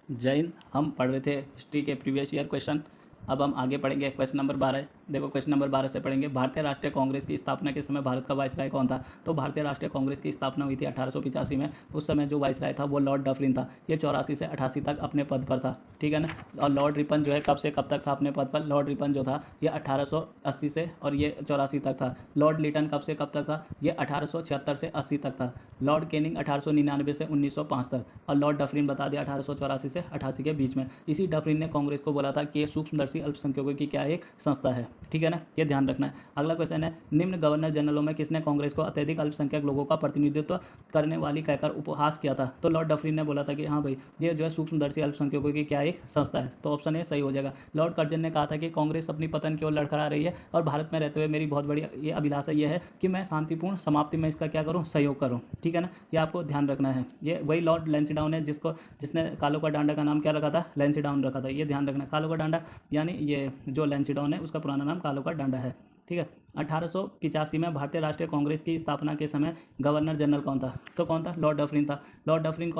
जय हिंद। हम पढ़ रहे थे हिस्ट्री के प्रीवियस ईयर क्वेश्चन। अब हम आगे पढ़ेंगे क्वेश्चन नंबर 12। देखो क्वेश्चन नंबर 12 से पढ़ेंगे, भारतीय राष्ट्रीय कांग्रेस की स्थापना के समय भारत का वायसराय कौन था। तो भारतीय राष्ट्रीय कांग्रेस की स्थापना हुई थी 1885 में। उस समय जो वायसराय था वो लॉर्ड डफरिन था। ये 84 से 88 तक अपने पद पर था, ठीक है ना। और लॉर्ड रिपन जो है कब से कब तक था अपने पद पर। लॉर्ड रिपन जो था ये 1880 से और ये 84 तक था। लॉर्ड लिटन कब से कब तक था, ये 1876 से 80 तक था। लॉर्ड केनिंग 1899 से 1905 तक। और लॉर्ड डफरिन बता दिया 1884 से 88 के बीच में। इसी डफरिन ने कांग्रेस को बोला था कि ये सूक्ष्मदर्शी अल्पसंख्यकों की क्या एक संस्था है, ठीक है ना, ये ध्यान रखना है। अगला क्वेश्चन है, निम्न गवर्नर जनरलों में किसने कांग्रेस को अत्यधिक अल्पसंख्यक लोगों का प्रतिनिधित्व करने वाली कहकर उपहास किया था। तो लॉर्ड डफरिन ने बोला था कि हाँ भाई ये जो है सूक्ष्मदर्शी अल्पसंख्यकों की क्या एक संस्था है। तो ऑप्शन ए सही हो जाएगा। लॉर्ड कर्जन ने कहा था कि कांग्रेस अपनी पतन की ओर लड़खड़ा रही है और भारत में रहते हुए मेरी बहुत बड़ी ये अभिलाषा ये है कि मैं शांतिपूर्ण समाप्ति में इसका क्या करूँ, सहयोग करूँ, ठीक है ना, ये आपको ध्यान रखना है। ये वही लॉर्ड लैंसडाउन है जिसने कालो का डांडा का नाम क्या रखा था, लैंसडाउन रखा था। ये ध्यान रखना, कालो का डांडा यानी ये जो लैंसडाउन है उसका पुराना नाम कालो का डांडा है, ठीक है। 1885 में भारतीय राष्ट्रीय कांग्रेस की स्थापना के समय गवर्नर जनरल कौन था। तो कौन था, लॉर्ड डफरिन था। लॉर्ड डफरिन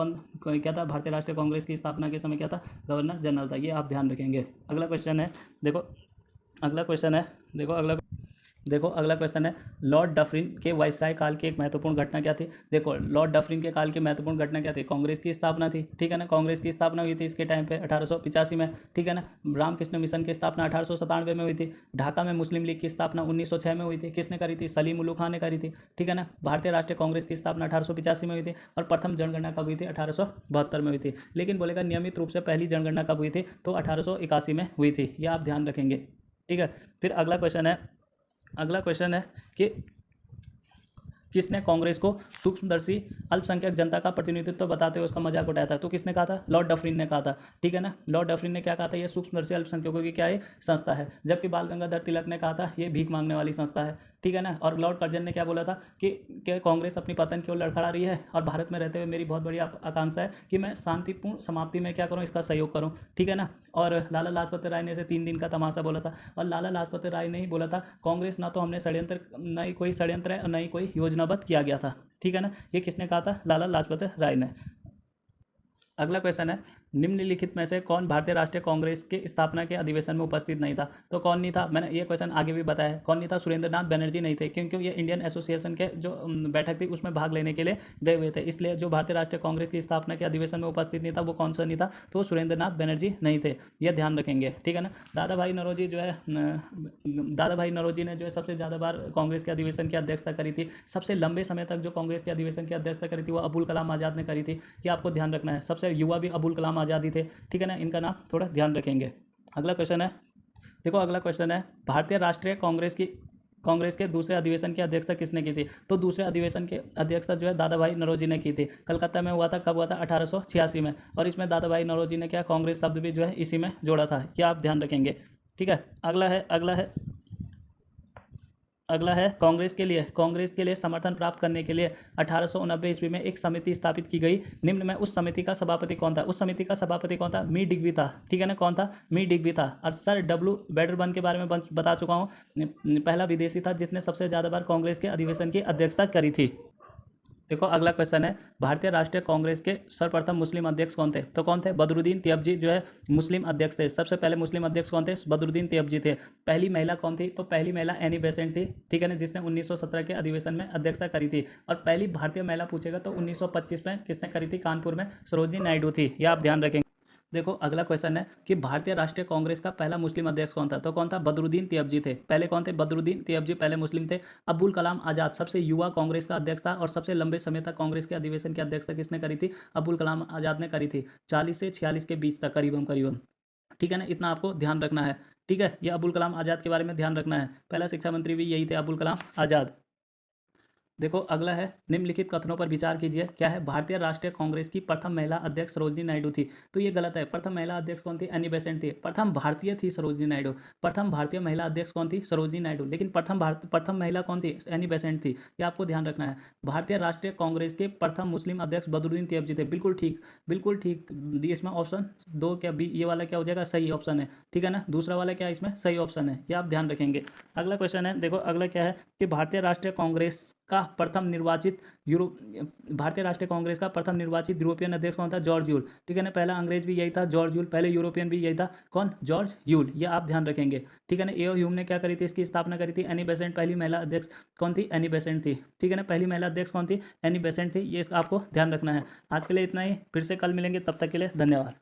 क्या था, भारतीय राष्ट्रीय कांग्रेस की स्थापना के समय क्या था, गवर्नर जनरल था। ये आप ध्यान रखेंगे। अगला क्वेश्चन है, देखो अगला क्वेश्चन है, देखो अगला क्वेश्चन है, लॉर्ड डफरिन के वायसराय काल की एक महत्वपूर्ण घटना क्या थी। देखो लॉर्ड डफरिन के काल की महत्वपूर्ण घटना क्या थी, कांग्रेस की स्थापना थी, ठीक है ना। कांग्रेस की स्थापना हुई थी इसके टाइम पे 1885 में, ठीक है ना। रामकृष्ण मिशन की स्थापना 1897 में हुई थी। ढाका में मुस्लिम लीग की स्थापना 1906 में हुई थी। किसने करी थी, सलीम उल्लू खान ने करी थी, ठीक है ना। भारतीय राष्ट्रीय कांग्रेस की स्थापना 1885 में हुई थी और प्रथम जनगणना कब हुई थी, 1872 में हुई थी। लेकिन बोलेगा नियमित रूप से पहली जनगणना कब हुई थी, तो 1881 में हुई थी। यह आप ध्यान रखेंगे, ठीक है। फिर अगला क्वेश्चन है कि किसने कांग्रेस को सूक्ष्मदर्शी अल्पसंख्यक जनता का प्रतिनिधित्व बताते हुए उसका मजाक उठाया था। तो किसने कहा था, लॉर्ड डफरिन ने कहा था, ठीक है ना। लॉर्ड डफरिन ने क्या कहा था, ये सूक्ष्मदर्शी अल्पसंख्यकों की क्या है, संस्था है। जबकि बाल गंगाधर तिलक ने कहा था ये भीख मांगने वाली संस्था है, ठीक है ना। और लॉर्ड कर्जन ने क्या बोला था कि कांग्रेस अपनी पतन की ओर लड़खड़ा रही है और भारत में रहते हुए मेरी बहुत बड़ी आकांक्षा है कि मैं शांतिपूर्ण समाप्ति में क्या करूँ, इसका सहयोग करूँ, ठीक है ना। और लाला लाजपत राय ने इसे 3 दिन का तमाशा बोला था। और लाला लाजपत राय ने ही बोला था कांग्रेस ना तो हमने षड्यंत्र, न ही कोई षड्यंत्र है और न ही कोई योजनाबद्ध किया गया था, ठीक है ना। ये किसने कहा था, लाला लाजपत राय ने। अगला क्वेश्चन है, निम्नलिखित में से कौन भारतीय राष्ट्रीय कांग्रेस के स्थापना के अधिवेशन में उपस्थित नहीं था। तो कौन नहीं था, मैंने ये क्वेश्चन आगे भी बताया है, कौन नहीं था, सुरेंद्र नाथ बनर्जी नहीं थे, क्योंकि ये इंडियन एसोसिएशन के जो बैठक थी उसमें भाग लेने के लिए गए हुए थे। इसलिए जो भारतीय राष्ट्रीय कांग्रेस की स्थापना के अधिवेशन में उपस्थित नहीं था वो कौन सा नहीं था, तो सुरेंद्र नाथ बनर्जी नहीं थे। यह ध्यान रखेंगे, ठीक है ना। दादा भाई नौरोजी ने जो है सबसे ज़्यादा बार कांग्रेस के अधिवेशन की अध्यक्षता करी थी। सबसे लंबे समय तक जो कांग्रेस के अधिवेशन की अध्यक्षता करी थी वो अबुल कलाम आज़ाद ने करी थी। ये आपको ध्यान रखना है। सबसे युवा भी अबुल कलाम आज़ाद ही थे, ठीक है ना। इनका नाम थोड़ा ध्यान रखेंगे। अगला क्वेश्चन है, देखो अगला क्वेश्चन है, भारतीय राष्ट्रीय कांग्रेस के दूसरे अधिवेशन की अध्यक्षता किसने की थी। तो दूसरे अधिवेशन की अध्यक्षता जो है दादा भाई नौरोजी ने की थी। कलकत्ता में हुआ था, कब हुआ था, 1886 में। और इसमें दादा भाई नौरोजी ने क्या कांग्रेस शब्द भी जो है इसी में जोड़ा था। क्या आप ध्यान रखेंगे, ठीक है। अगला है कांग्रेस के लिए समर्थन प्राप्त करने के लिए 1889 ईस्वी में एक समिति स्थापित की गई। निम्न में उस समिति का सभापति कौन था। उस समिति का सभापति कौन था, मी डिग्बी था, ठीक है ना। कौन था, मी डिग्बी था। और सर डब्ल्यू वेडरबर्न के बारे में बता चुका हूँ, पहला विदेशी था जिसने सबसे ज़्यादा बार कांग्रेस के अधिवेशन की अध्यक्षता करी थी। देखो अगला क्वेश्चन है, भारतीय राष्ट्रीय कांग्रेस के सर्वप्रथम मुस्लिम अध्यक्ष कौन थे। तो कौन थे, बदरुद्दीन तैयबजी जो है मुस्लिम अध्यक्ष थे। सबसे पहले मुस्लिम अध्यक्ष कौन थे, बदरुद्दीन तैयबजी थे। पहली महिला कौन थी, तो पहली महिला एनी बेसेंट थी, ठीक है ना, जिसने 1917 के अधिवेशन में अध्यक्षता करी थी। और पहली भारतीय महिला पूछेगा तो 1925 में किसने करी थी, कानपुर में सरोजनी नायडू थी। यह आप ध्यान रखेंगे। देखो अगला क्वेश्चन है कि भारतीय राष्ट्रीय कांग्रेस का पहला मुस्लिम अध्यक्ष कौन था। तो कौन था, बदरुद्दीन तैयबजी थे। पहले कौन थे, बदरुद्दीन तैयबजी पहले मुस्लिम थे। अबुल कलाम आज़ाद सबसे युवा कांग्रेस का अध्यक्ष था और सबसे लंबे समय तक कांग्रेस के अधिवेशन की अध्यक्षता किसने करी थी, अबुल कलाम आज़ाद ने करी थी, 40 से 46 के बीच तक करीबन, ठीक है ना। इतना आपको ध्यान रखना है, ठीक है। यह अबुल कलाम आज़ाद के बारे में ध्यान रखना है। पहला शिक्षा मंत्री भी यही थे, अबुल कलाम आज़ाद। देखो अगला है, निम्नलिखित कथनों पर विचार कीजिए। क्या है, भारतीय राष्ट्रीय कांग्रेस की प्रथम महिला अध्यक्ष सरोजनी नायडू थी। तो ये गलत है। प्रथम महिला अध्यक्ष कौन थी, एनी बेसेंट थी। प्रथम भारतीय थी सरोजनी नायडू। प्रथम भारतीय महिला अध्यक्ष कौन थी, सरोजनी नायडू। लेकिन प्रथम महिला कौन थी, एनी बेसेंट थी। ये आपको ध्यान रखना है। भारतीय राष्ट्रीय कांग्रेस के प्रथम मुस्लिम अध्यक्ष बदरुद्दीन तैयबजी थे। बिल्कुल ठीक, बिल्कुल ठीक। इसमें ऑप्शन 2 क्या बी, ये वाला क्या हो जाएगा, सही ऑप्शन है, ठीक है ना। दूसरा वाला क्या इसमें सही ऑप्शन है, ये आप ध्यान रखेंगे। अगला क्वेश्चन है, देखो अगला क्या है कि भारतीय राष्ट्रीय कांग्रेस का प्रथम निर्वाचित भारतीय राष्ट्रीय कांग्रेस का प्रथम निर्वाचित यूरोपियन अध्यक्ष कौन था? George Yule. ठीक है ना, पहला अंग्रेज भी यही था, जॉर्ज यूल। पहले यूरोपियन भी यही था, कौन? George Yule. ये आप ध्यान रखेंगे। ठीक है ना। एओ ह्यूम ने क्या करी थी? इसकी स्थापना करी थी। एनी बेसेंट पहली महिला अध्यक्ष कौन थी? एनी बेसेंट थी। ठीक है ना, पहली महिला अध्यक्ष कौन थी? एनी बेसेंट थी। ये आपको ध्यान रखना है। आज के लिए इतना ही, फिर से कल मिलेंगे, तब तक के लिए धन्यवाद।